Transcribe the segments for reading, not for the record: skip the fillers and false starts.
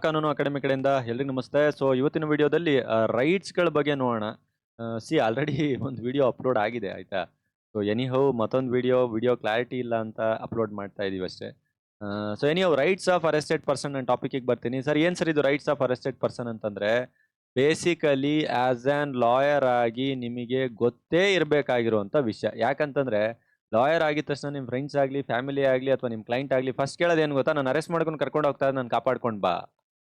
ಕಾನೂನು ಅಕಾಡೆಮಿ ಕಡೆಯಿಂದ ಎಲ್ರಿಗೂ ನಮಸ್ತೆ. ಸೊ ಇವತ್ತಿನ ವಿಡಿಯೋದಲ್ಲಿ ರೈಟ್ಸ್ಗಳ ಬಗ್ಗೆ ನೋಡೋಣ. ಆಲ್ರೆಡಿ ಒಂದು ವಿಡಿಯೋ ಅಪ್ಲೋಡ್ ಆಗಿದೆ ಆಯ್ತಾ. ಸೊ ಎನಿಹೌ ಮತ್ತೊಂದು ವಿಡಿಯೋ ಕ್ಲಾರಿಟಿ ಇಲ್ಲ ಅಂತ ಅಪ್ಲೋಡ್ ಮಾಡ್ತಾ ಇದೀವಿ ಅಷ್ಟೇ. So anyhow rights of arrested person ನಾನು ಟಾಪಿಕ್ಗೆ ಬರ್ತೀನಿ. ಸರ್ ಏನ್ ಸರ್ ಇದು ರೈಟ್ಸ್ ಆಫ್ ಅರೆಸ್ಟೆಡ್ ಪರ್ಸನ್ ಅಂತಂದ್ರೆ ಬೇಸಿಕಲಿ ಆಸ್ ಆನ್ ಲಾಯರ್ ಆಗಿ ನಿಮಗೆ ಗೊತ್ತೇ ಇರಬೇಕಾಗಿರುವಂತ ವಿಷಯ. ಯಾಕಂತಂದ್ರೆ ಲಾಯರ್ ಆಗಿದ ತಕ್ಷಣ ನಿಮ್ಮ ಫ್ರೆಂಡ್ಸ್ ಆಗಲಿ, ಫ್ಯಾಮಿಲಿ ಆಗಲಿ ಅಥವಾ ನಿಮ್ಮ ಕ್ಲೈಂಟ್ ಆಗಲಿ ಫಸ್ಟ್ ಕೇಳೋದು ಏನು ಗೊತ್ತಾ? ನಾನು ಅರೆಸ್ಟ್ ಮಾಡ್ಕೊಂಡು ಕರ್ಕೊಂಡು ಹೋಗ್ತಾ ನಾನು ಕಾಪಾಡ್ಕೊಂಡು ಬಾ.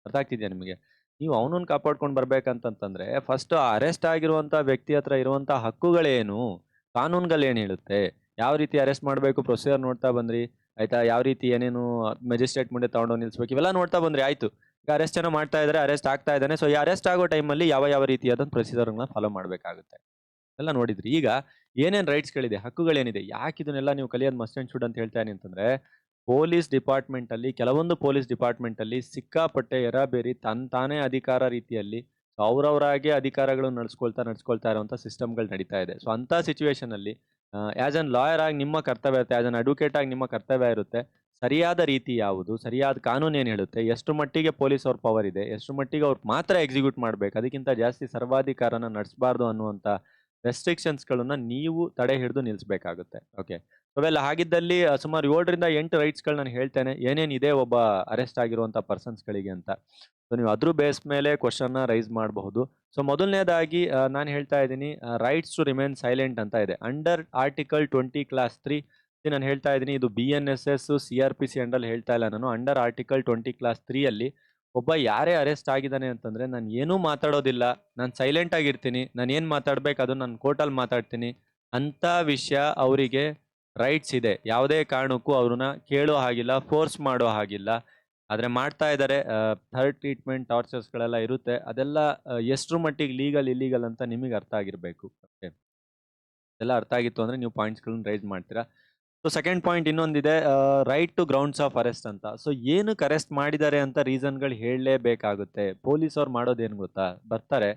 ಅರ್ಥ ಆಗ್ತಿದ್ಯಾ ನಿಮಗೆ? ನೀವು ಅವನನ್ನ ಕಾಪಾಡ್ಕೊಂಡು ಬರ್ಬೇಕಂತಂತಂದ್ರೆ ಫಸ್ಟ್ ಅರೆಸ್ಟ್ ಆಗಿರುವಂತ ವ್ಯಕ್ತಿ ಹತ್ರ ಇರುವಂತ ಹಕ್ಕುಗಳೇನು, ಕಾನೂನುಗಳೇನು ಹೇಳುತ್ತೆ, ಯಾವ ರೀತಿ ಅರೆಸ್ಟ್ ಮಾಡಬೇಕು ಪ್ರೊಸೀಜರ್ ನೋಡ್ತಾ ಬಂದ್ರಿ ಆಯ್ತಾ, ಯಾವ ರೀತಿ ಏನೇನು ಮೆಜಿಸ್ಟ್ರೇಟ್ ಮುಂದೆ ತಗೊಂಡೋಗಿ ನಿಲ್ಸ್ಬೇಕು ಇವೆಲ್ಲ ನೋಡ್ತಾ ಬಂದ್ರಿ ಆಯ್ತು. ಈಗ ಅರೆಸ್ಟ್ ಏನೋ ಮಾಡ್ತಾ ಇದ್ದಾರೆ, ಅರೆಸ್ಟ್ ಆಗ್ತಾ ಇದ್ದಾನೆ. ಸೊ ಈ ಅರೆಸ್ಟ್ ಆಗೋ ಟೈಮಲ್ಲಿ ಯಾವ ರೀತಿಯಾದಂಥ ಪ್ರೊಸೀಜರ್ಗಳನ್ನ ಫಾಲೋ ಮಾಡಬೇಕಾಗುತ್ತೆ ಎಲ್ಲ ನೋಡಿದ್ರಿ. ಈಗ ಏನೇನ್ ರೈಟ್ಸ್ಗಳಿದೆ, ಹಕ್ಕುಗಳೇನಿದೆ, ಯಾಕೆ ಇದನ್ನೆಲ್ಲ ನೀವು ಕಲಿಯೋದು ಮಸ್ಟ್ ಅಂಡ್ ಶುಡ್ ಅಂತ ಹೇಳ್ತಾ ಇದೀನಿ ಅಂತಂದ್ರೆ ಪೊಲೀಸ್ ಡಿಪಾರ್ಟ್ಮೆಂಟ್ ಅಲ್ಲಿ ಕೆಲವೊಂದು ಪೊಲೀಸ್ ಡಿಪಾರ್ಟ್ಮೆಂಟ್ ಅಲ್ಲಿ ಸಿಕ್ಕಾಪಟ್ಟೆ ಎರಾಬೇರಿ ತಾನೇ ಅಧಿಕಾರ ರೀತಿಯಲ್ಲಿ ಅವ್ರವರಾಗೆ ಅಧಿಕಾರಗಳು ನಡ್ಸ್ಕೊಳ್ತಾ ಇರುವಂತ ಸಿಸ್ಟಮ್ಗಳು ನಡೀತಾ ಇದೆ. ಸೊ ಅಂತ ಸಿಚುವೇಶನ್ ಅಲ್ಲಿ ಆಸ್ ಅನ್ ಲಾಯರ್ ಆಗಿ ನಿಮ್ಮ ಕರ್ತವ್ಯ ಇರುತ್ತೆ, ಆಸ್ ಅನ್ ಅಡ್ವೊಕೇಟ್ ಆಗಿ ನಿಮ್ಮ ಕರ್ತವ್ಯ ಇರುತ್ತೆ. ಸರಿಯಾದ ರೀತಿ ಯಾವುದು, ಸರಿಯಾದ ಕಾನೂನು ಏನು ಹೇಳುತ್ತೆ, ಎಷ್ಟು ಮಟ್ಟಿಗೆ ಪೊಲೀಸ್ ಅವ್ರ ಪವರ್ ಇದೆ, ಎಷ್ಟು ಮಟ್ಟಿಗೆ ಅವ್ರು ಮಾತ್ರ ಎಕ್ಸಿಕ್ಯೂಟ್ ಮಾಡ್ಬೇಕು, ಅದಕ್ಕಿಂತ ಜಾಸ್ತಿ ಸರ್ವಾಧಿಕಾರನ ನಡೆಸಬಾರ್ದು ಅನ್ನುವಂತ ರೆಸ್ಟ್ರಿಕ್ಷನ್ಸ್ಗಳನ್ನ ನೀವು ತಡೆ ಹಿಡಿದು ನಿಲ್ಲಿಸಬೇಕಾಗುತ್ತೆ. ಓಕೆ, ಅವೆಲ್ಲ ಹಾಗಿದ್ದಲ್ಲಿ ಸುಮಾರು 7ರಿಂದ 8 ರೈಟ್ಸ್ಗಳು ನಾನು ಹೇಳ್ತೇನೆ ಏನೇನಿದೆ ಒಬ್ಬ ಅರೆಸ್ಟ್ ಆಗಿರುವಂತ ಪರ್ಸನ್ಸ್ಗಳಿಗೆ ಅಂತ. ಸೊ ನೀವು ಅದ್ರ ಬೇಸ್ ಮೇಲೆ ಕ್ವಶನ್ನ ರೈಸ್ ಮಾಡಬಹುದು. ಸೊ ಮೊದಲನೇದಾಗಿ ನಾನು ಹೇಳ್ತಾ ಇದ್ದೀನಿ ರೈಟ್ಸ್ ಟು ರಿಮೇನ್ ಸೈಲೆಂಟ್ ಅಂತ ಇದೆ ಅಂಡರ್ ಆರ್ಟಿಕಲ್ 20 ಕ್ಲಾಸ್ 3. ನಾನು ಹೇಳ್ತಾ ಇದ್ದೀನಿ ಇದು BNSS CRPC ಅಂಡರ್ ಹೇಳ್ತಾ ಇಲ್ಲ, ನಾನು ಅಂಡರ್ ಆರ್ಟಿಕಲ್ 20 ಕ್ಲಾಸ್ 3 ಅಲ್ಲಿ ಒಬ್ಬ ಯಾರೇ ಅರೆಸ್ಟ್ ಆಗಿದ್ದಾನೆ ಅಂತಂದ್ರೆ ನಾನು ಏನೂ ಮಾತಾಡೋದಿಲ್ಲ, ನಾನು ಸೈಲೆಂಟ್ ಆಗಿರ್ತೀನಿ, ನಾನು ಏನು ಮಾತಾಡ್ಬೇಕು ಅದು ನಾನು ಕೋರ್ಟಲ್ಲಿ ಮಾತಾಡ್ತೀನಿ ಅಂತ ವಿಷಯ ಅವರಿಗೆ ರೈಟ್ಸ್ ಇದೆ. ಯಾವುದೇ ಕಾರಣಕ್ಕೂ ಅವ್ರನ್ನ ಕೇಳೋ ಹಾಗಿಲ್ಲ, ಫೋರ್ಸ್ ಮಾಡೋ ಹಾಗಿಲ್ಲ. ಆದ್ರೆ ಮಾಡ್ತಾ ಇದ್ದಾರೆ. ಥರ್ಡ್ ಟ್ರೀಟ್ಮೆಂಟ್ ಟಾರ್ಚರ್ಸ್ಗಳೆಲ್ಲ ಇರುತ್ತೆ. ಅದೆಲ್ಲ ಎಷ್ಟ್ರ ಮಟ್ಟಿಗೆ ಲೀಗಲ್ ಇಲ್ಲೀಗಲ್ ಅಂತ ನಿಮಗೆ ಅರ್ಥ ಆಗಿರ್ಬೇಕು. ಓಕೆ, ಎಲ್ಲ ಅರ್ಥ ಆಗಿತ್ತು ಅಂದ್ರೆ ನೀವು ಪಾಯಿಂಟ್ಸ್ಗಳನ್ನ ರೈಸ್ ಮಾಡ್ತೀರಾ. ಸೊ ಸೆಕೆಂಡ್ ಪಾಯಿಂಟ್ ಇನ್ನೊಂದಿದೆ, right to grounds of arrest ಅಂತ. ಸೊ ಏನಕ್ಕೆ ಅರೆಸ್ಟ್ ಮಾಡಿದ್ದಾರೆ ಅಂತ ರೀಸನ್ಗಳು ಹೇಳಲೇಬೇಕಾಗುತ್ತೆ. ಪೊಲೀಸ್ ಅವ್ರು ಮಾಡೋದೇನು ಗೊತ್ತಾ, ಬರ್ತಾರೆ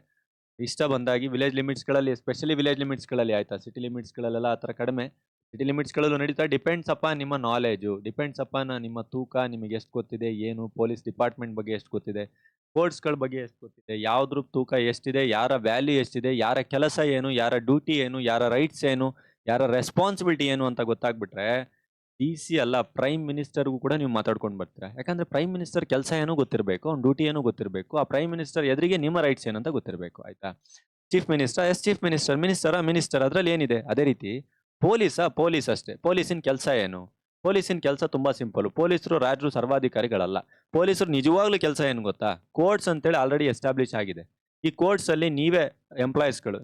ಇಷ್ಟ ಬಂದಾಗಿ ವಿಲೇಜ್ ಲಿಮಿಟ್ಸ್ಗಳಲ್ಲಿ, ಎಸ್ಪೆಷಲಿ ವಿಲೇಜ್ ಲಿಮಿಟ್ಸ್ಗಳಲ್ಲಿ ಆಯ್ತಾ, ಸಿಟಿ ಲಿಮಿಟ್ಸ್ಗಳಲ್ಲೆಲ್ಲ ಆ ಥರ ಕಡಿಮೆ. ಸಿಟಿ ಲಿಮಿಟ್ಸ್ಗಳಲ್ಲೂ ನಡೀತಾ, ಡಿಪೆಂಡ್ಸ್ ಅಪ್ಪ ನಿಮ್ಮ ನಾಲೆಜು, ಡಿಪೆಂಡ್ಸ್ ಅಪ್ಪ ನಿಮ್ಮ ತೂಕ, ನಿಮಗೆ ಎಷ್ಟು ಗೊತ್ತಿದೆ, ಏನು ಪೊಲೀಸ್ ಡಿಪಾರ್ಟ್ಮೆಂಟ್ ಬಗ್ಗೆ ಎಷ್ಟು ಗೊತ್ತಿದೆ, ಕೋರ್ಟ್ಸ್ಗಳ ಬಗ್ಗೆ ಎಷ್ಟು ಗೊತ್ತಿದೆ, ಯಾವ್ದ್ರ ತೂಕ ಎಷ್ಟಿದೆ, ಯಾರ ವ್ಯಾಲ್ಯೂ ಎಷ್ಟಿದೆ, ಯಾರ ಕೆಲಸ ಏನು, ಯಾರ ಡ್ಯೂಟಿ ಏನು, ಯಾರ ರೈಟ್ಸ್ ಏನು, ಯಾರ ರೆಸ್ಪಾನ್ಸಿಬಿಲಿಟಿ ಏನು ಅಂತ ಗೊತ್ತಾಗ್ಬಿಟ್ರೆ DC ಅಲ್ಲ ಪ್ರೈಮ್ ಮಿನಿಸ್ಟರ್ಗೂ ಕೂಡ ನೀವು ಮಾತಾಡ್ಕೊಂಡು ಬರ್ತೀರಾ. ಯಾಕಂದ್ರೆ ಪ್ರೈಮ್ ಮಿನಿಸ್ಟರ್ ಕೆಲಸ ಏನೋ ಗೊತ್ತಿರಬೇಕು, ಅವ್ನ ಡ್ಯೂಟಿ ಏನೋ ಗೊತ್ತಿರಬೇಕು, ಆ ಪ್ರೈಮ್ ಮಿನಿಸ್ಟರ್ ಎದುರಿಗೆ ನಿಮ್ಮ ರೈಟ್ಸ್ ಏನಂತ ಗೊತ್ತಿರಬೇಕು ಆಯ್ತಾ. Chief minister chief minister, minister ಅದ್ರಲ್ಲಿ ಏನಿದೆ. ಅದೇ ರೀತಿ ಪೊಲೀಸ್ ಅಷ್ಟೇ. ಪೊಲೀಸಿನ ಕೆಲಸ ಏನು? ಪೊಲೀಸಿನ ಕೆಲಸ ತುಂಬಾ ಸಿಂಪಲ್. ಪೊಲೀಸರು ರಾಜರು ಸರ್ವಾಧಿಕಾರಿಗಳಲ್ಲ. ಪೊಲೀಸರು ನಿಜವಾಗ್ಲೂ ಕೆಲಸ ಏನು ಗೊತ್ತಾ, ಕೋರ್ಟ್ಸ್ ಅಂತೇಳಿ ಆಲ್ರೆಡಿ ಎಸ್ಟಾಬ್ಲಿಷ್ ಆಗಿದೆ. ಈ ಕೋರ್ಟ್ಸ್ ಅಲ್ಲಿ ನೀವೇ ಎಂಪ್ಲಾಯೀಸ್ಗಳು,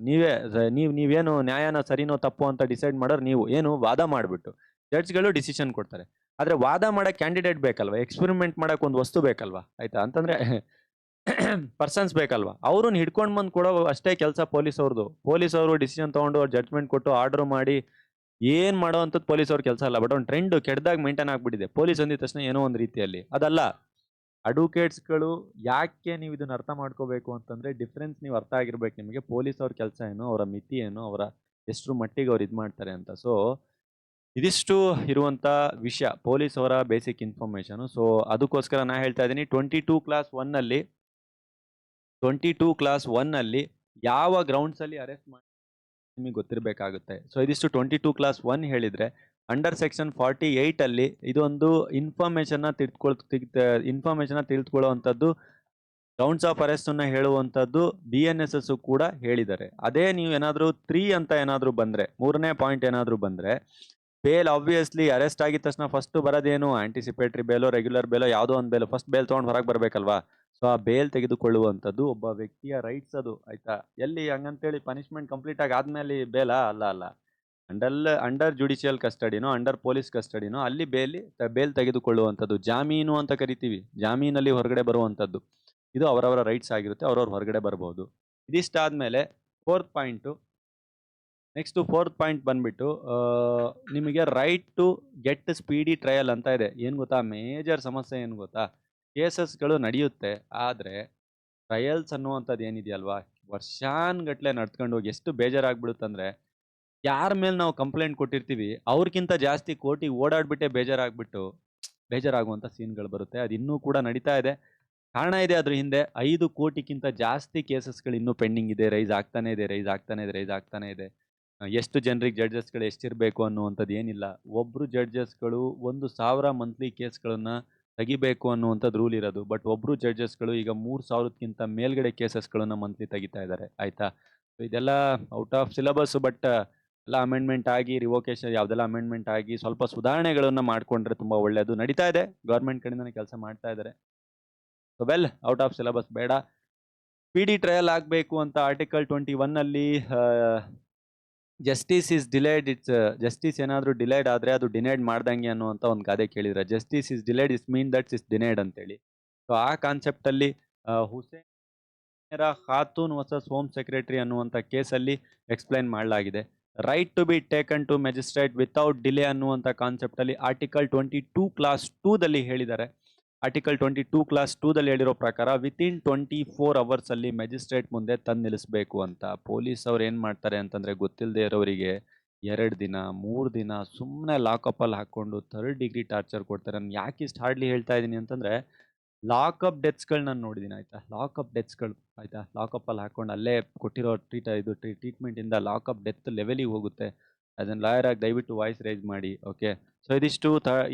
ನೀವೇನು ನ್ಯಾಯನ ಸರಿನೋ ತಪ್ಪು ಅಂತ ಡಿಸೈಡ್ ಮಾಡೋರು ನೀವು. ಏನು ವಾದ ಮಾಡಿಬಿಟ್ಟು ಜಡ್ಜ್ಗಳು ಡಿಸಿಷನ್ ಕೊಡ್ತಾರೆ. ಆದ್ರೆ ವಾದ ಮಾಡಕ್ ಕ್ಯಾಂಡಿಡೇಟ್ ಬೇಕಲ್ವಾ, ಎಕ್ಸ್ಪೆರಿಮೆಂಟ್ ಮಾಡಕ್ ಒಂದು ವಸ್ತು ಬೇಕಲ್ವಾ ಆಯ್ತಾ, ಅಂತಂದ್ರೆ ಪರ್ಸನ್ಸ್ ಬೇಕಲ್ವಾ, ಅವ್ರನ್ನ ಹಿಡ್ಕೊಂಡ್ ಬಂದ್ ಕೊಡೋ ಅಷ್ಟೇ ಕೆಲಸ ಪೊಲೀಸ್ ಅವ್ರದ್ದು. ಪೊಲೀಸ್ ಅವರು ಡಿಸಿಷನ್ ತಗೊಂಡು ಜಡ್ಜ್ಮೆಂಟ್ ಕೊಟ್ಟು ಆರ್ಡರ್ ಮಾಡಿ ಏನ್ ಮಾಡೋ ಅಂತದ್ ಪೊಲೀಸ್ ಅವ್ರ ಕೆಲಸ ಅಲ್ಲ. ಬಟ್ ಒಂದು ಟ್ರೆಂಡ್ ಕೆಟ್ಟದಾಗ ಮೇಂಟೈನ್ ಆಗ್ಬಿಟ್ಟಿದೆ. ಪೊಲೀಸ್ ಅಂದಿದ ತಕ್ಷಣ ಏನೋ ಒಂದು ರೀತಿಯಲ್ಲಿ ಅದಲ್ಲ. ಅಡ್ವೊಕೇಟ್ಸ್ಗಳು ಯಾಕೆ ನೀವು ಇದನ್ನ ಅರ್ಥ ಮಾಡ್ಕೋಬೇಕು ಅಂತಂದ್ರೆ ಡಿಫ್ರೆನ್ಸ್ ನೀವು ಅರ್ಥ ಆಗಿರ್ಬೇಕು ನಿಮಗೆ. ಪೊಲೀಸ್ ಅವ್ರ ಕೆಲಸ ಏನು, ಅವರ ಮಿತಿ ಏನು, ಅವರ ಎಷ್ಟರ ಮಟ್ಟಿಗೆ ಅವ್ರು ಇದು ಮಾಡ್ತಾರೆ ಅಂತ. ಸೊ ಇದಿಷ್ಟು ಇರುವಂತ ವಿಷಯ ಪೊಲೀಸ್ ಅವರ ಬೇಸಿಕ್ ಇನ್ಫಾರ್ಮೇಶನ್. ಸೊ ಅದಕ್ಕೋಸ್ಕರ ನಾ ಹೇಳ್ತಾ ಇದ್ದೀನಿ 22 ಕ್ಲಾಸ್ 1 ಅಲ್ಲಿ ಯಾವ ಗ್ರೌಂಡ್ಸ್ ಅಲ್ಲಿ ಅರೆಸ್ಟ್ ಮಾಡಿ ನಿಮಗೆ ಗೊತ್ತಿರಬೇಕಾಗುತ್ತೆ. ಸೊ ಇದಿಷ್ಟು 22 ಕ್ಲಾಸ್ 1 ಹೇಳಿದ್ರೆ ಅಂಡರ್ ಸೆಕ್ಷನ್ 48 ಅಲ್ಲಿ ಇದೊಂದು ಇನ್ಫಾರ್ಮೇಶನ್ ತಿಳಿದುಕೊಳ್ಳುವಂಥದ್ದು, ಗ್ರೌಂಡ್ಸ್ ಆಫ್ ಅರೆಸ್ಟ್ ಅನ್ನ ಹೇಳುವಂಥದ್ದು BNSS ಕೂಡ ಹೇಳಿದ್ದಾರೆ. ಅದೇ ನೀವು ಏನಾದರೂ 3 ಅಂತ ಏನಾದರೂ ಬಂದ್ರೆ, 3ನೇ ಪಾಯಿಂಟ್ ಏನಾದರೂ ಬಂದ್ರೆ, ಬೇಲ್ ಆಬ್ವಿಯಸ್ಲಿ ಅರೆಸ್ಟ್ ಆಗಿದ ತಕ್ಷಣ ಫಸ್ಟ್ ಬರೋದೇನು, ಆಂಟಿಸಿಪೇಟರಿ ಬೇಲೋ ರೆಗ್ಯುಲರ್ ಬೇಲೋ ಯಾವುದೋ ಒಂದು ಬೇಲ್, ಫಸ್ಟ್ ಬೇಲ್ ತೊಗೊಂಡು ಹೊರಗೆ ಬರಬೇಕಲ್ವಾ. ಸೊ ಆ ಬೇಲ್ ತೆಗೆದುಕೊಳ್ಳುವಂಥದ್ದು ಒಬ್ಬ ವ್ಯಕ್ತಿಯ ರೈಟ್ಸ್ ಅದು ಆಯ್ತಾ. ಎಲ್ಲಿ ಹಂಗಂತೇಳಿ ಪನಿಷ್ಮೆಂಟ್ ಕಂಪ್ಲೀಟ್ ಆಗಿ ಆದ್ಮೇಲೆ ಬೇಲಾ ಅಲ್ಲ. ಅಂಡರ್ ಜುಡಿಷಿಯಲ್ ಕಸ್ಟಡಿನೋ ಅಂಡರ್ ಪೊಲೀಸ್ ಕಸ್ಟಡಿನೋ ಅಲ್ಲಿ ಬೇಲ್ ತೆಗೆದುಕೊಳ್ಳುವಂಥದ್ದು, ಜಾಮೀನು ಅಂತ ಕರಿತೀವಿ, ಜಾಮೀನಲ್ಲಿ ಹೊರಗಡೆ ಬರುವಂಥದ್ದು. ಇದು ಅವರವರ ರೈಟ್ಸ್ ಆಗಿರುತ್ತೆ, ಅವ್ರವ್ರ ಹೊರಗಡೆ ಬರ್ಬೋದು. ಇದಿಷ್ಟಾದ್ಮೇಲೆ ಫೋರ್ತ್ ಪಾಯಿಂಟ್ ಬಂದ್ಬಿಟ್ಟು ನಿಮಗೆ right to get speedy trial ಅಂತ ಇದೆ. ಏನು ಗೊತ್ತಾ, ಮೇಜರ್ ಸಮಸ್ಯೆ ಏನು ಗೊತ್ತಾ, ಕೇಸಸ್ಗಳು ನಡೆಯುತ್ತೆ ಆದರೆ ಟ್ರಯಲ್ಸ್ ಅನ್ನುವಂಥದ್ದು ಏನಿದೆಯಲ್ವಾ, ವರ್ಷಾನ್ಗಟ್ಲೆ ನಡ್ಕೊಂಡು ಹೋಗಿ ಎಷ್ಟು ಬೇಜಾರಾಗ್ಬಿಡುತ್ತಂದ್ರೆ, ಯಾರ ಮೇಲೆ ನಾವು ಕಂಪ್ಲೇಂಟ್ ಕೊಟ್ಟಿರ್ತೀವಿ ಅವ್ರಿಗಿಂತ ಜಾಸ್ತಿ ಕೋರ್ಟಿಗೆ ಓಡಾಡ್ಬಿಟ್ಟೆ ಬೇಜಾರಾಗುವಂಥ ಸೀನ್ಗಳು ಬರುತ್ತೆ. ಅದು ಇನ್ನೂ ಕೂಡ ನಡೀತಾ ಇದೆ. ಕಾರಣ ಇದೆ ಅದ್ರ ಹಿಂದೆ. 5 ಕೋಟಿಗಿಂತ ಜಾಸ್ತಿ ಕೇಸಸ್‌ಗಳು ಇನ್ನೂ ಪೆಂಡಿಂಗ್ ಇದೆ. ರೈಸ್ ಆಗ್ತಾನೆ ಇದೆ, ರೈಸ್ ಆಗ್ತಾನೆ ಇದೆ, ರೈಸ್ ಆಗ್ತಾನೆ ಇದೆ. ಎಷ್ಟು ಜನರಿಗೆ ಜಡ್ಜಸ್‌ಗಳು ಎಷ್ಟಿರಬೇಕು ಅನ್ನುವಂಥದ್ದು ಏನಿಲ್ಲ. ಒಬ್ರು ಜಡ್ಜಸ್‌ಗಳು 1,000 ಮಂತ್ಲಿ ಕೇಸ್‌ಗಳನ್ನ ತೆಗಿಬೇಕು ಅನ್ನುವಂಥದ್ದು ರೂಲ್ ಇರೋದು. ಬಟ್ ಒಬ್ರು ಜಡ್ಜಸ್‌ಗಳು ಈಗ 3,000ಕ್ಕಿಂತ ಮೇಲ್ಗಡೆ ಕೇಸಸ್‌ಗಳನ್ನ ಮಂತ್ಲಿ ತೆಗಿತಾ ಇದ್ದಾರೆ. ಆಯ್ತಾ? ಸೊ ಇದೆಲ್ಲ ಔಟ್ ಆಫ್ ಸಿಲೆಬಸ್. ಬಟ್ ಎಲ್ಲ ಅಮೆಂಡ್ಮೆಂಟ್ ಆಗಿ ರಿವೋಕೇಶನ್ ಯಾವ್ದೆಲ್ಲ ಅಮೆಂಡ್ಮೆಂಟ್ ಆಗಿ ಸ್ವಲ್ಪ ಸುಧಾರಣೆಗಳನ್ನ ಮಾಡ್ಕೊಂಡ್ರೆ ತುಂಬಾ ಒಳ್ಳೇದು. ನಡೀತಾ ಇದೆ. ಗವರ್ನಮೆಂಟ್ ಕಡೆಯಿಂದನೇ ಕೆಲಸ ಮಾಡ್ತಾ ಇದ್ದಾರೆ. ಸೊ ಔಟ್ ಆಫ್ ಸಿಲೆಬಸ್ ಬೇಡ. ಪಿಡಿ ಟ್ರಯಲ್ ಆಗಬೇಕು ಅಂತ ಆರ್ಟಿಕಲ್ 21 ಅಲ್ಲಿ ಜಸ್ಟಿಸ್ ಇಸ್ ಡಿಲೇಡ್. ಜಸ್ಟಿಸ್ ಏನಾದರೂ ಡಿಲೇಡ್ ಆದ್ರೆ ಅದು ಡಿನೈಡ್ ಮಾಡ್ದಂಗೆ ಅನ್ನುವಂಥ ಒಂದು ಗಾದೆ ಕೇಳಿದ್ರೆ, justice is delayed is mean that is denied ಅಂತೇಳಿ. ಸೊ ಆ ಕಾನ್ಸೆಪ್ಟ್ ಅಲ್ಲಿ Hussain Khatoon versus home secretary ಅನ್ನುವಂಥ ಕೇಸಲ್ಲಿ ಎಕ್ಸ್ಪ್ಲೈನ್ ಮಾಡಲಾಗಿದೆ. Right to be taken to magistrate without delay ಅನ್ನುವಂಥ ಕಾನ್ಸೆಪ್ಟ್ ಅಲ್ಲಿ ಆರ್ಟಿಕಲ್ 22 ಕ್ಲಾಸ್ 2 ದಲ್ಲಿ ಹೇಳಿದ್ದಾರೆ. ಆರ್ಟಿಕಲ್ 22 ಕ್ಲಾಸ್ 2 ದಲ್ಲಿ ಹೇಳಿರೋ ಪ್ರಕಾರ ವಿತಿನ್ 24 ಅವರ್ಸ್ ಅಲ್ಲಿ ಮೆಜಿಸ್ಟ್ರೇಟ್ ಮುಂದೆ ತಂದು ನಿಲ್ಲಿಸಬೇಕು ಅಂತ. ಪೊಲೀಸ್ ಅವ್ರು ಏನ್ ಮಾಡ್ತಾರೆ ಅಂತಂದ್ರೆ, ಗೊತ್ತಿಲ್ಲದೆ ಇರೋರಿಗೆ 2 ದಿನ 3 ದಿನ ಸುಮ್ಮನೆ ಲಾಕಪ್ ಅಲ್ಲಿ ಹಾಕೊಂಡು 3rd ಡಿಗ್ರಿ ಟಾರ್ಚರ್ ಕೊಡ್ತಾರೆ. ನಾನು ಯಾಕೆ ಇಷ್ಟು ಹಾರ್ಡ್ಲಿ ಹೇಳ್ತಾ ಇದ್ದೀನಿ ಅಂತಂದ್ರೆ, ಲಾಕಪ್ ಡೆತ್ಸ್ಗಳು ನಾನು ನೋಡಿದ್ದೀನಿ. ಆಯ್ತಾ? ಲಾಕಪ್ ಡೆತ್ಸ್ಗಳು ಆಯ್ತಾ, ಲಾಕಪ್ ಅಲ್ಲಿ ಹಾಕೊಂಡು ಅಲ್ಲೇ ಕೊಟ್ಟಿರೋ ಟ್ರೀಟ್ಮೆಂಟ್ ಇಂದ ಲಾಕಪ್ ಡೆತ್ ಲೆವೆಲಿಗೆ ಹೋಗುತ್ತೆ. ಅದನ್ನ ಲಾಯರ್ ಆಗಿ ದಯವಿಟ್ಟು ವಾಯ್ಸ್ ರೈಸ್ ಮಾಡಿ. ಓಕೆ, ಸೊ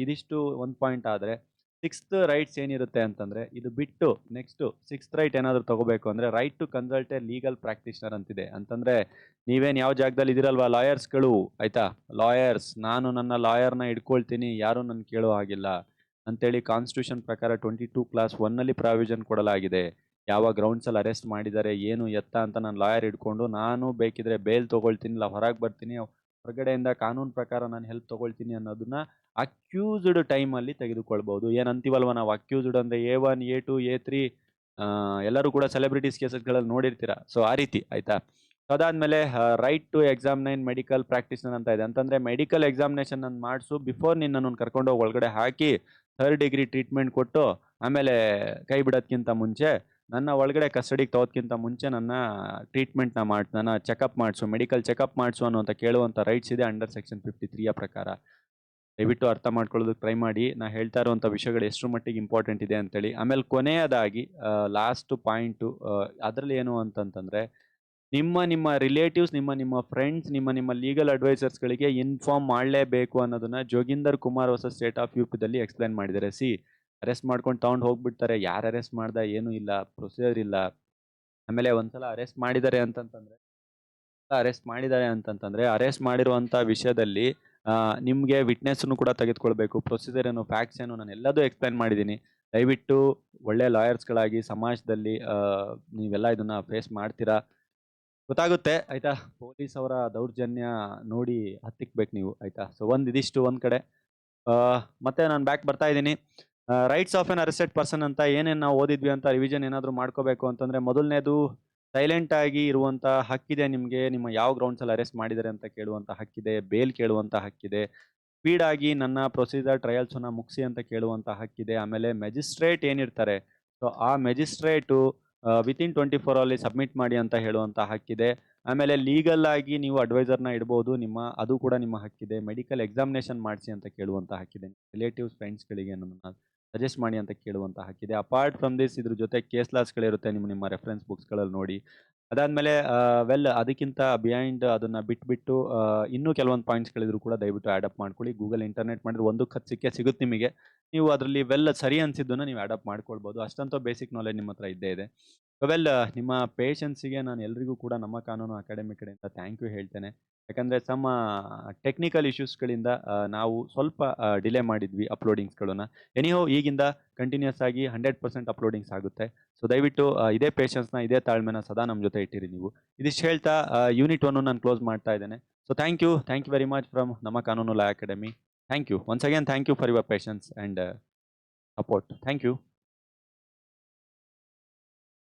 ಇದಿಷ್ಟು ಒಂದು ಪಾಯಿಂಟ್. ಆದ್ರೆ 6th ರೈಟ್ಸ್ ಏನಿರುತ್ತೆ ಅಂತಂದ್ರೆ, ಇದು ಬಿಟ್ಟು ನೆಕ್ಸ್ಟ್ 6th ರೈಟ್ ಏನಾದ್ರು ತಗೋಬೇಕು ಅಂದ್ರೆ, right to consult a legal practitioner ಅಂತಿದೆ. ಅಂತಂದ್ರೆ ನೀವೇನ್ ಯಾವ ಜಾಗದಲ್ಲಿ ಇದಿರಲ್ವಾ ಲಾಯರ್ಸ್ಗಳು, ಆಯ್ತಾ, ಲಾಯರ್ಸ್, ನಾನು ನನ್ನ ಲಾಯರ್ನ ಇಟ್ಕೊಳ್ತೀನಿ, ಯಾರು ನನ್ ಕೇಳೋ ಹಾಗಿಲ್ಲ ಅಂತೇಳಿ ಕಾನ್ಸ್ಟಿಟ್ಯೂಷನ್ ಪ್ರಕಾರ 22 ಕ್ಲಾಸ್ 1 ನಲ್ಲಿ ಪ್ರಾವಿಷನ್ ಕೊಡಲಾಗಿದೆ. ಯಾವ ಗ್ರೌಂಡ್ಸ್ ಅಲ್ಲಿ ಅರೆಸ್ಟ್ ಮಾಡಿದ್ದಾರೆ, ಏನು ಎತ್ತ ಅಂತ ನಾನು ಲಾಯರ್ ಇಟ್ಕೊಂಡು ನಾನು ಬೇಕಿದ್ರೆ ಬೇಲ್ ತಗೊಳ್ತೀನಿ, ಇಲ್ಲ ಹೊರಗೆ ಬರ್ತೀನಿ, ಹೊರಗಡೆಯಿಂದ ಕಾನೂನು ಪ್ರಕಾರ ನಾನು ಹೆಲ್ಪ್ ತಗೊಳ್ತೀನಿ ಅನ್ನೋದನ್ನ ಅಕ್ಯೂಸ್ಡ್ ಟೈಮ್ ಅಲ್ಲಿ ತೆಗೆದುಕೊಳ್ಬಹುದು. ಏನಂತೀವಲ್ವ ನಾವು, ಅಕ್ಯೂಸ್ಡ್ ಅಂದ್ರೆ A1 A2 A3 ಎಲ್ಲರೂ ಕೂಡ ಸೆಲೆಬ್ರಿಟೀಸ್ ಕೇಸಸ್ಗಳಲ್ಲಿ ನೋಡಿರ್ತೀರಾ. ಸೊ ಆ ರೀತಿ. ಆಯ್ತಾ? ಅದಾದ್ಮೇಲೆ ರೈಟ್ ಟು ಎಕ್ಸಾಮಿನೈನ್ ಮೆಡಿಕಲ್ ಪ್ರಾಕ್ಟೀಷನರ್ ಅಂತ ಇದೆ. ಅಂತಂದ್ರೆ ಮೆಡಿಕಲ್ ಎಕ್ಸಾಮಿನೇಷನ್ ಅನ್ನು ಮಾಡಿಸು ಬಿಫೋರ್ ನಿನ್ನನ್ನು ಕರ್ಕೊಂಡೋಗಿ ಒಳಗಡೆ ಹಾಕಿ 3rd ಡಿಗ್ರಿ ಟ್ರೀಟ್ಮೆಂಟ್ ಕೊಟ್ಟು ಆಮೇಲೆ ಕೈ ಬಿಡೋದ್ಕಿಂತ ಮುಂಚೆ, ನನ್ನ ಒಳಗಡೆ ಕಸ್ಟಡಿಗೆ ತಗೋದ್ಕಿಂತ ಮುಂಚೆ ನನ್ನ ಟ್ರೀಟ್ಮೆಂಟ್ನ ನನ್ನ ಚೆಕಪ್ ಮಾಡಿಸು, ಮೆಡಿಕಲ್ ಚೆಕಪ್ ಮಾಡಿಸು ಅನ್ನುವಂಥ ಕೇಳುವಂಥ ರೈಟ್ಸ್ ಇದೆ ಅಂಡರ್ ಸೆಕ್ಷನ್ 53 ಪ್ರಕಾರ. ದಯವಿಟ್ಟು ಅರ್ಥ ಮಾಡ್ಕೊಳ್ಳೋದಕ್ಕೆ ಟ್ರೈ ಮಾಡಿ. ನಾ ಹೇಳ್ತಾ ಇರುವಂಥ ವಿಷಯಗಳು ಎಷ್ಟು ಮಟ್ಟಿಗೆ ಇಂಪಾರ್ಟೆಂಟ್ ಇದೆ ಅಂತೇಳಿ. ಆಮೇಲೆ ಕೊನೆಯದಾಗಿ ಲಾಸ್ಟ್ ಪಾಯಿಂಟು ಅದರಲ್ಲಿ ಏನು ಅಂತಂತಂದ್ರೆ, ನಿಮ್ಮ ರಿಲೇಟಿವ್ಸ್, ನಿಮ್ಮ ಫ್ರೆಂಡ್ಸ್, ನಿಮ್ಮ ಲೀಗಲ್ ಅಡ್ವೈಸರ್ಸ್ಗಳಿಗೆ ಇನ್ಫಾರ್ಮ್ ಮಾಡಲೇಬೇಕು ಅನ್ನೋದನ್ನ Joginder Kumar versus state of ಯುಪಿದಲ್ಲಿ ಎಕ್ಸ್ಪ್ಲೈನ್ ಮಾಡಿದ್ದಾರೆ. ಅರೆಸ್ಟ್ ಮಾಡ್ಕೊಂಡು ತಗೊಂಡು ಹೋಗ್ಬಿಡ್ತಾರೆ. ಯಾರು ಅರೆಸ್ಟ್ ಮಾಡ್ದ ಏನೂ ಇಲ್ಲ, ಪ್ರೊಸೀಜರ್ ಇಲ್ಲ. ಆಮೇಲೆ ಒಂದ್ಸಲ ಅರೆಸ್ಟ್ ಮಾಡಿದ್ದಾರೆ ಅಂತಂತಂದ್ರೆ ಅರೆಸ್ಟ್ ಮಾಡಿರುವಂಥ ವಿಷಯದಲ್ಲಿ ನಿಮಗೆ ವಿಟ್ನೆಸ್ನು ಕೂಡ ತೆಗೆದುಕೊಳ್ಬೇಕು. ಪ್ರೊಸೀಜರ್ ಏನು, ಫ್ಯಾಕ್ಟ್ಸ್ ಏನು, ನಾನು ಎಲ್ಲದೂ ಎಕ್ಸ್ಪ್ಲೈನ್ ಮಾಡಿದ್ದೀನಿ. ದಯವಿಟ್ಟು ಒಳ್ಳೆ ಲಾಯರ್ಸ್ಗಳಾಗಿ ಸಮಾಜದಲ್ಲಿ ನೀವೆಲ್ಲ ಇದನ್ನ ಫೇಸ್ ಮಾಡ್ತೀರಾ, ಗೊತ್ತಾಗುತ್ತೆ. ಆಯ್ತಾ? ಪೊಲೀಸ್ ಅವರ ದೌರ್ಜನ್ಯ ನೋಡಿ ಹತ್ತಿಕ್ಬೇಕು ನೀವು. ಆಯ್ತಾ? ಸೊ ಇದಿಷ್ಟು ಒಂದ್ ಕಡೆ. ಮತ್ತೆ ನಾನು ಬ್ಯಾಕ್ ಬರ್ತಾ ಇದ್ದೀನಿ. Rights of N arrested person ಅಂತ ಏನೇನು ನಾವು ಓದಿದ್ವಿ ಅಂತ ರಿವಿಷನ್ ಏನಾದರೂ ಮಾಡ್ಕೋಬೇಕು ಅಂತಂದ್ರೆ, ಮೊದಲನೇದು ಸೈಲೆಂಟ್ ಆಗಿ ಇರುವಂತ ಹಕ್ಕಿದೆ ನಿಮಗೆ. ನಿಮ್ಮ ಯಾವ ಗ್ರೌಂಡ್ಸ್ ಅಲ್ಲಿ ಅರೆಸ್ಟ್ ಮಾಡಿದ್ದಾರೆ ಅಂತ ಕೇಳುವಂತ ಹಕ್ಕಿದೆ. ಬೇಲ್ ಕೇಳುವಂತ ಹಕ್ಕಿದೆ. ಸ್ಪೀಡ್ ಆಗಿ ನನ್ನ ಪ್ರೊಸೀಜರ್ ಟ್ರಯಲ್ಸ್ ಮುಗಿಸಿ ಅಂತ ಕೇಳುವಂತ ಹಕ್ಕಿದೆ. ಆಮೇಲೆ ಮೆಜಿಸ್ಟ್ರೇಟ್ ಏನಿರ್ತಾರೆ, ಸೊ ಆ ಮೆಜಿಸ್ಟ್ರೇಟು ವಿತಿನ್ 24 ಅಲ್ಲಿ ಸಬ್ಮಿಟ್ ಮಾಡಿ ಅಂತ ಹೇಳುವಂತ ಹಕ್ಕಿದೆ. ಆಮೇಲೆ ಲೀಗಲ್ ಆಗಿ ನೀವು ಅಡ್ವೈಸರ್ನ ಇಡ್ಬೋದು, ಅದು ಕೂಡ ನಿಮ್ಮ ಹಕ್ಕಿದೆ. ಮೆಡಿಕಲ್ ಎಕ್ಸಾಮಿನೇಷನ್ ಮಾಡಿಸಿ ಅಂತ ಕೇಳುವಂತ ಹಕ್ಕಿದೆ. ರಿಲೇಟಿವ್ಸ್ ಫ್ರೆಂಡ್ಸ್ಗಳಿಗೆ ನನ್ನ ಸಜೆಸ್ಟ್ ಮಾಡಿ ಅಂತ ಕೇಳುವಂತ ಹಕ್ಕಿದೆ. ಅಪಾರ್ಟ್ ಫ್ರಮ್ ದಿಸ್ ಇದ್ರ ಜೊತೆ ಕೇಸ್ ಲಾಸ್ಗಳಿರುತ್ತೆ, ನಿಮ್ಮ ರೆಫರೆನ್ಸ್ ಬುಕ್ಸ್ಗಳಲ್ಲಿ ನೋಡಿ. ಅದಾದ್ಮೇಲೆ ಅದಕ್ಕಿಂತ ಬಿಹೈಂಡ್ ಅದನ್ನ ಬಿಟ್ಬಿಟ್ಟು ಇನ್ನೂ ಕೆಲವೊಂದು ಪಾಯಿಂಟ್ಸ್ಗಳಿದ್ರು ಕೂಡ ದಯವಿಟ್ಟು ಆ್ಯಡಪ್ ಮಾಡ್ಕೊಳ್ಳಿ. ಗೂಗಲ್ ಇಂಟರ್ನೆಟ್ ಮಾಡಿದ್ರೆ 1 ಸಿಗುತ್ತೆ ನಿಮಗೆ. ನೀವು ಅದರಲ್ಲಿ ಸರಿ ಅನ್ಸಿದ್ದನ್ನ ನೀವು ಆ್ಯಡಪ್ ಮಾಡ್ಕೊಳ್ಬೋದು. ಅಷ್ಟಂತೂ ಬೇಸಿಕ್ ನಾಲೆಜ್ ನಿಮ್ಮ ಹತ್ರ ಇದ್ದೇ ಇದೆ. ನಿಮ್ಮ ಪೇಷನ್ಸಿಗೆ ನಾನು ಎಲ್ರಿಗೂ ಕೂಡ ನಮ್ಮ ಕಾನೂನು ಅಕಾಡೆಮಿ ಕಡೆಯಿಂದ ಥ್ಯಾಂಕ್ ಯು ಹೇಳ್ತೇನೆ. ಯಾಕಂದ್ರೆ ಸಮ ಟೆಕ್ನಿಕಲ್ ಇಶ್ಯೂಸ್ಗಳಿಂದ ನಾವು ಸ್ವಲ್ಪ ಡಿಲೇ ಮಾಡಿದ್ವಿ ಅಪ್ಲೋಡಿಂಗ್ಸ್ಗಳನ್ನ. ಎನಿಹೋ ಈಗಿಂದ ಕಂಟಿನ್ಯೂಸ್ ಆಗಿ 100% ಅಪ್ಲೋಡಿಂಗ್ಸ್ ಆಗುತ್ತೆ. ಸೊ ದಯವಿಟ್ಟು ಇದೇ ಪೇಷನ್ಸ್ನ, ಇದೇ ತಾಳ್ಮೆನ ಸದಾ ನಮ್ಮ ಜೊತೆ ಇಟ್ಟಿರಿ ನೀವು. ಇದಿಷ್ಟು ಹೇಳ್ತಾ ಯೂನಿಟ್ 1 ನಾನು ಕ್ಲೋಸ್ ಮಾಡ್ತಾ ಇದ್ದೇನೆ. So thank you very much from ನಮ್ಮ ಕಾನೂನು law academy. Thank you once again. Thank you for your patience and support. Thank you.